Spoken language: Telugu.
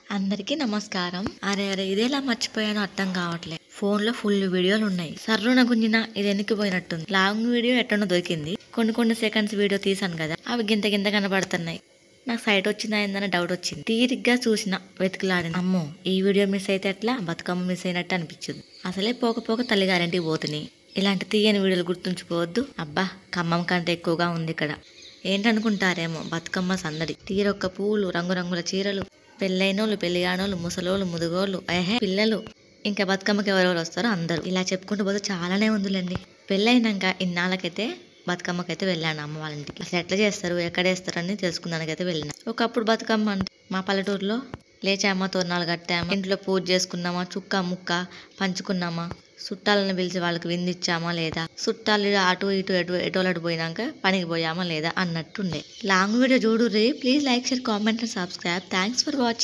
అందరికీ నమస్కారం. అరే ఇదేలా మర్చిపోయానో అర్థం కావట్లే. ఫోన్ లో ఫుల్ వీడియోలు ఉన్నాయి. సర్రున గుంజిన ఇది ఎన్నికిపోయినట్టుంది. లాంగ్ వీడియో ఎట్టనో దొరికింది. కొన్ని సెకండ్స్ వీడియో తీసాను కదా, అవి గింత కనబడుతున్నాయి. నాకు సైట్ వచ్చిందా ఏందని డౌట్ వచ్చింది. తీరిగ్గా చూసిన, వెతికిలాడిన. అమ్మో, ఈ వీడియో మిస్ అయితే ఎట్లా, బతుకమ్మ మిస్ అయినట్టు అనిపించింది. అసలే పోక తల్లిగారింటికి పోతున్నాయి. ఇలాంటి తీయని వీడియోలు గుర్తుంచుకోవద్దు. అబ్బా, ఖమ్మం కంటే ఎక్కువగా ఉంది ఇక్కడ. ఏంటనుకుంటారేమో, బతుకమ్మ సందడి. తీరొక్క పూలు, రంగురంగుల చీరలు, పెళ్ళైనోళ్ళు, పెళ్లిగానోళ్ళు, ముసలోళ్ళు, ముదుగోళ్ళు, పిల్లలు, ఇంకా బతుకమ్మకి ఎవరెవరు వస్తారో అందరూ. ఇలా చెప్పుకుంటూ పోతే చాలానే ఉందిలేండి. పెళ్ళైనాక ఇన్నాళ్ళకైతే బతుకమ్మకైతే వెళ్ళాను అమ్మ వాళ్ళ ఇంటికి. అసలు ఎట్లా చేస్తారు, ఎక్కడ వేస్తారు అని తెలుసుకున్నానికైతే వెళ్ళిన. ఒకప్పుడు బతుకమ్మ అంటే మా పల్లెటూరులో లేచామా, తోరణాలు కట్టామా, ఇంట్లో పూజ చేసుకున్నామా, చుక్క ముక్క పంచుకున్నామా, చుట్టాలను పిలిచి వాళ్ళకి విందిచ్చామా లేదా, చుట్టాలు అటు ఇటు ఎటోలటు పోయినాక పనికి పోయామా లేదా అన్నట్టుండే. లాంగ్ వీడియో చూడుర్రి. Please like, share, comment and subscribe. Thanks for watching.